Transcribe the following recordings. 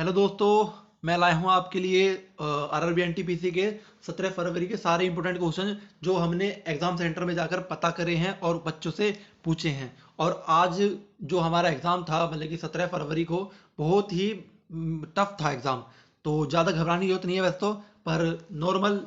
Hello दोस्तों, मैं लाया हूँ आपके लिए आरआरबी एनटीपीसी के 17 फरवरी के सारे इंपॉर्टेंट क्वेश्चन जो हमने एग्जाम सेंटर में जाकर पता करे हैं और बच्चों से पूछे हैं। और आज जो हमारा एग्जाम था मतलब कि 17 फरवरी को बहुत ही टफ था एग्जाम। तो ज़्यादा घबराने की जरूरत नहीं है वैसे तो, पर नॉर्मल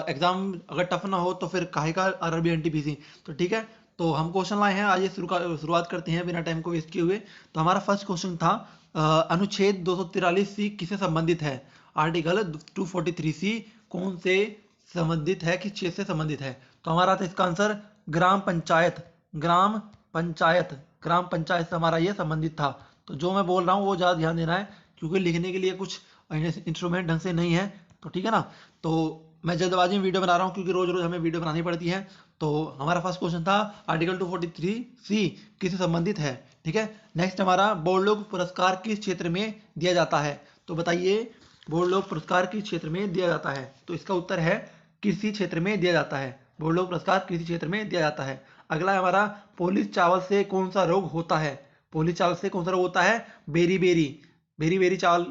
एग्जाम अगर टफ ना हो तो फिर काहे का आरआरबी एनटीपीसी। तो ठीक है, तो हम क्वेश्चन लाए हैं आज। ये शुरुआत करते हैं बिना टाइम को वेस्ट किए हुए। तो हमारा फर्स्ट क्वेश्चन था अनुच्छेद 243 सी किससे संबंधित है। आर्टिकल 243 सी कौन से संबंधित है, किस चीज से संबंधित है। तो हमारा था इसका आंसर ग्राम पंचायत। ग्राम पंचायत, ग्राम पंचायत से हमारा ये संबंधित था। तो जो मैं बोल रहा हूँ वो ज़्यादा ध्यान देना है क्योंकि लिखने के लिए कुछ इंस्ट्रूमेंट ढंग से नहीं है। तो ठीक है ना। तो मैं जल्दबाजी में वीडियो बना रहा हूँ क्योंकि रोज रोज हमें वीडियो बनानी पड़ती है। तो हमारा फर्स्ट क्वेश्चन था आर्टिकल 243 सी किससे संबंधित है। ठीक है। नेक्स्ट हमारा बोरलोग पुरस्कार किस क्षेत्र में दिया जाता है। तो बताइए, बोरलोग पुरस्कार किस क्षेत्र में दिया जाता है। तो इसका उत्तर है कृषि क्षेत्र में दिया जाता है। बोरलोग पुरस्कार कृषि क्षेत्र में दिया जाता है। अगला है हमारा पोलिश चावल से कौन सा रोग होता है। पोलिश चावल से कौन सा रोग होता है। बेरी बेरी, बेरी बेरी चावल,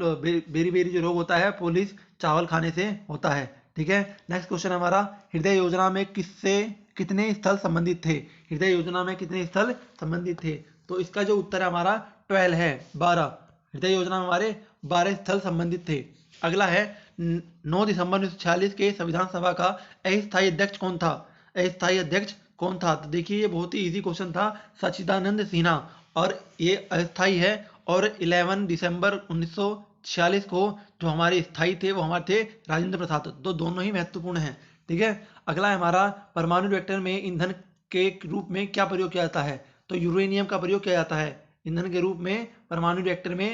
बेरी बेरी जो रोग होता है पोलिश चावल खाने से होता है। ठीक है। नेक्स्ट क्वेश्चन हमारा हृदय योजना में किससे कितने स्थल संबंधित थे। हृदय योजना में कितने स्थल संबंधित थे। तो इसका जो उत्तर है हमारा 12 है, 12। हृदय योजना में हमारे 12 स्थल संबंधित थे। अगला है 9 दिसंबर 1946 के संविधान सभा का अस्थायी अध्यक्ष कौन था। अस्थायी अध्यक्ष कौन था। तो देखिए ये बहुत ही इजी क्वेश्चन था, सच्चिदानंद सिन्हा। और ये अस्थायी है। और 11 दिसंबर 1946 को जो हमारे स्थायी थे वो हमारे थे राजेंद्र प्रसाद। तो दोनों ही महत्वपूर्ण हैं। ठीक है। अगला है हमारा परमाणु रिएक्टर में ईंधन के रूप में क्या प्रयोग किया जाता है। तो यूरेनियम का प्रयोग किया जाता है ईंधन के रूप में। परमाणु रिएक्टर में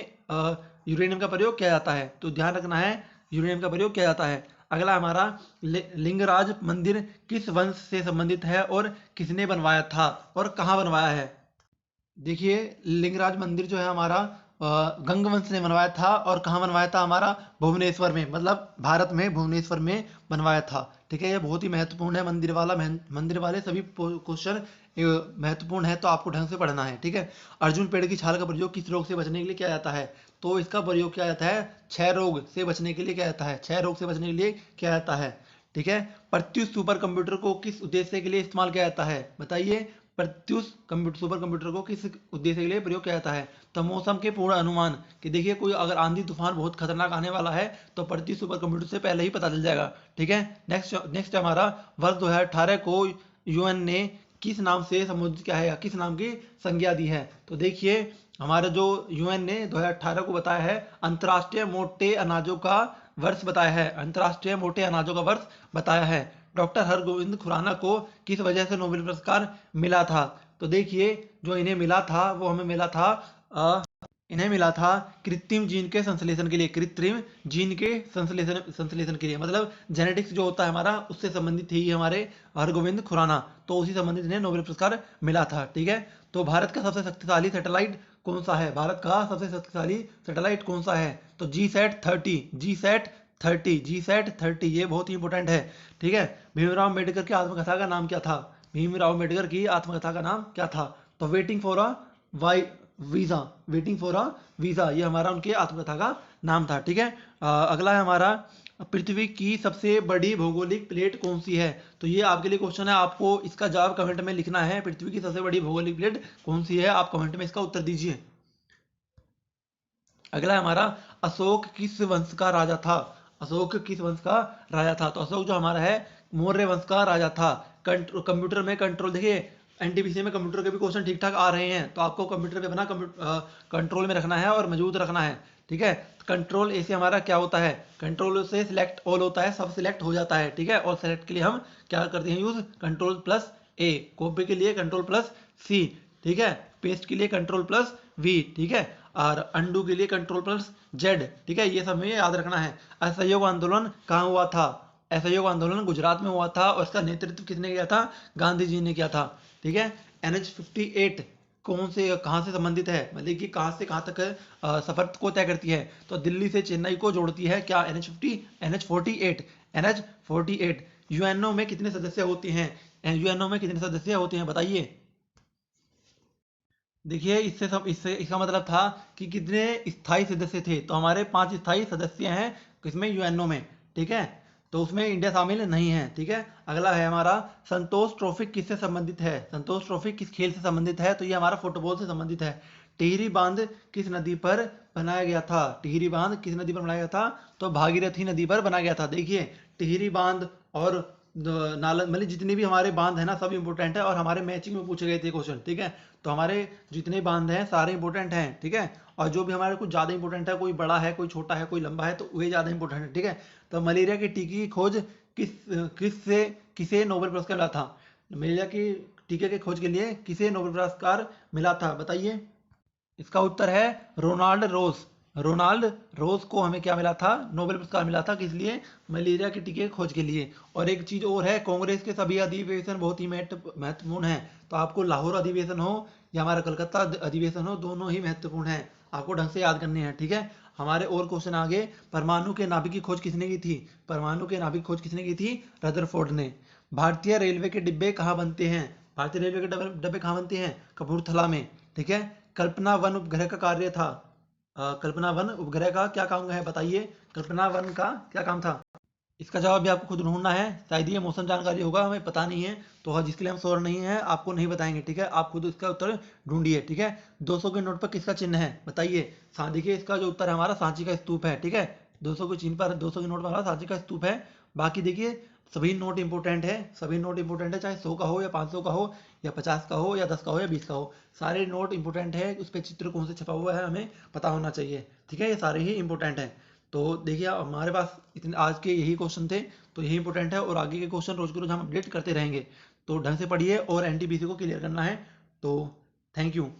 यूरेनियम का प्रयोग किया जाता है। तो ध्यान रखना है, यूरेनियम का प्रयोग किया जाता है। अगला हमारा लिंगराज मंदिर किस वंश से संबंधित है और किसने बनवाया था और कहाँ बनवाया है। देखिए लिंगराज मंदिर जो है हमारा गंग वंश ने बनवाया था। और कहाँ बनवाया था, हमारा भुवनेश्वर में, मतलब भारत में भुवनेश्वर में बनवाया था। ठीक है। ये बहुत ही महत्वपूर्ण है। मंदिर वाले सभी क्वेश्चन महत्वपूर्ण है तो आपको ढंग से पढ़ना है। ठीक है। अर्जुन पेड़ की छाल का प्रयोग किस रोग से बचने के लिए किया जाता है। तो इसका प्रयोग किया जाता है क्षय रोग से बचने के लिए किया जाता है। क्षय रोग से बचने के लिए किया जाता है। ठीक है। प्रत्युष सुपर कंप्यूटर को किस उद्देश्य के लिए इस्तेमाल किया जाता है। बताइए, प्रत्युष सुपर कंप्यूटर को किस उद्देश्य के लिए प्रयोग किया जाता है। तो मौसम के पूर्ण अनुमान कि देखिए कोई अगर आंधी तूफान बहुत खतरनाक आने वाला है तो प्रत्युष सुपर कंप्यूटर से पहले ही पता चल जाएगा। ठीक है। नेक्स्ट हमारा वर्ष 2018 को यूएन ने किस नाम से संबोधित किया है, किस नाम की संज्ञा दी है। तो देखिए हमारा जो यूएन ने 2018 को बताया है अंतर्राष्ट्रीय मोटे अनाजों का वर्ष बताया है। अंतर्राष्ट्रीय मोटे अनाजों का वर्ष बताया है। डॉक्टर हरगोविंद खुराना को किस वजह से नोबेल पुरस्कार मिला था। तो देखिए जो इन्हें मिला था वो हमें मिला था इन्हें मिला था कृत्रिम जीन के संश्लेषण के लिए। कृत्रिम जीन के संश्लेषण के लिए मतलब जेनेटिक्स जो होता है हमारा उससे संबंधित थी हमारे हरगोविंद खुराना। तो उसी संबंधित इन्हें नोबेल पुरस्कार मिला था। ठीक है। तो भारत का सबसे शक्तिशाली सैटेलाइट कौन सा है। भारत का सबसे शक्तिशाली सैटेलाइट कौन सा है। तो GSAT-30, GSAT-30 ये बहुत ही इंपॉर्टेंट है। ठीक है। भीमराव अम्बेडकर की आत्मकथा का नाम क्या था। भीमराव अम्बेडकर की आत्मकथा का नाम क्या था। तो waiting for a why visa, waiting for a visa ये हमारा उनके आत्मकथा का नाम था। ठीक है। अगला है हमारा पृथ्वी की सबसे बड़ी भौगोलिक प्लेट कौन सी है। तो ये आपके लिए क्वेश्चन है, आपको इसका जवाब कमेंट में लिखना है। पृथ्वी की सबसे बड़ी भौगोलिक प्लेट कौन सी है, आप कमेंट में इसका उत्तर दीजिए। अगला है हमारा अशोक किस वंश का राजा था। अशोक किस वंश का राजा था। तो अशोक जो हमारा है मौर्य वंश का राजा था। कंप्यूटर में कंट्रोल देखिए, एनटीपीसी में कंप्यूटर के भी क्वेश्चन ठीक ठाक आ रहे हैं तो आपको कंप्यूटर पे बना कंट्रोल में रखना है और मौजूद रखना है। ठीक है। कंट्रोल ए से हमारा क्या होता है, कंट्रोल से सिलेक्ट ऑल होता है, सब सिलेक्ट हो जाता है। ठीक है। और सिलेक्ट के लिए हम क्या करते हैं यूज, कंट्रोल प्लस ए। कॉपी के लिए कंट्रोल प्लस सी। ठीक है। पेस्ट के लिए कंट्रोल प्लस वी। ठीक है। और अंडू के लिए कंट्रोल प्लस जेड। ठीक है। ये सब में याद रखना है। असहयोग आंदोलन कहाँ हुआ था। असहयोग आंदोलन गुजरात में हुआ था और इसका नेतृत्व किसने किया था, गांधी जी ने किया था। ठीक है। NH-58 कौन से कहाँ से संबंधित है, मतलब कि कहाँ से कहाँ तक सफर को तय करती है। तो दिल्ली से चेन्नई को जोड़ती है क्या, NH-48। NH-48 यूएनओ में कितने सदस्य होते हैं, यूएनओ में कितने सदस्य होते हैं बताइए। देखिए इससे इसका मतलब था कि कितने स्थायी सदस्य थे, तो हमारे 5 स्थायी सदस्य हैं किसमें, यूएनओ में, ठीक है। तो उसमें इंडिया शामिल नहीं है, ठीक है। अगला है हमारा, संतोष ट्रॉफी किससे संबंधित है, संतोष ट्रॉफी किस खेल से संबंधित है, तो ये हमारा फुटबॉल से संबंधित है। टिहरी बांध किस नदी पर बनाया गया था, टिहरी बांध किस नदी पर बनाया गया था, तो भागीरथी नदी पर बनाया गया था। देखिए टिहरी बांध और नाला, मतलब जितने भी हमारे बांध है ना, सब इंपॉर्टेंट है और हमारे मैचिंग में पूछे गए थे क्वेश्चन, ठीक है। तो हमारे जितने बांध हैं सारे इंपॉर्टेंट हैं, ठीक है। और जो भी हमारे कुछ ज़्यादा इंपॉर्टेंट है, कोई बड़ा है, कोई छोटा है, कोई लंबा है, तो वही ज़्यादा इंपॉर्टेंट है, ठीक है। तो मलेरिया की टीके की खोज किस किससे किसे नोबेल पुरस्कार मिला था, मलेरिया की टीके की खोज के लिए किसे नोबेल पुरस्कार मिला था, बताइए। इसका उत्तर है रोनाल्ड रोस। रोनाल्ड रोस को हमें क्या मिला था, नोबेल पुरस्कार मिला था, किस लिए, मलेरिया के टीके की खोज के लिए। और एक चीज और है, कांग्रेस के सभी अधिवेशन बहुत ही महत्वपूर्ण है। तो आपको लाहौर अधिवेशन हो या हमारा कलकत्ता अधिवेशन हो, दोनों ही महत्वपूर्ण है, आपको ढंग से याद करने हैं, ठीक है। हमारे और क्वेश्चन आगे, परमाणु के नाभिक की खोज किसने की थी, परमाणु के नाभिक की खोज किसने की थी, रदरफोर्ड ने। भारतीय रेलवे के डिब्बे कहाँ बनते हैं, भारतीय रेलवे के डब्बे कहाँ बनते हैं, कपूरथला में, ठीक है। कल्पना वन उपग्रह का कार्य था, कल्पना वन उपग्रह का क्या काम है, बताइए, कल्पना वन का क्या काम था। इसका जवाब भी आपको खुद ढूंढना है, शायद ये मौसम जानकारी होगा, हमें पता नहीं है, तो हाँ, जिसके लिए हम श्योर नहीं है आपको नहीं बताएंगे, ठीक है। आप खुद इसका उत्तर ढूंढिए, ठीक है। 200 के नोट पर किसका चिन्ह है, बताइए। देखिए इसका जो उत्तर है हमारा, सांची का स्तूप है, ठीक है। 200 के चिन्ह पर, 200 के नोट पर हमारा सांची का स्तूप है। बाकी देखिए सभी नोट इंपोर्टेंट है, सभी नोट इंपोर्टेंट है, चाहे 100 का हो या 500 का हो या 50 का हो या 10 का हो या 20 का हो, सारे नोट इंपोर्टेंट है। उस पर चित्र कौन से छपा हुआ है हमें पता होना चाहिए, ठीक है। ये सारे ही इंपोर्टेंट है। तो देखिए हमारे पास इतने आज के यही क्वेश्चन थे, तो यही इंपॉर्टेंट है, और आगे के क्वेश्चन रोज के रोज हम अपडेट करते रहेंगे। तो ढंग से पढ़िए और एनटीपीसी को क्लियर करना है। तो थैंक यू।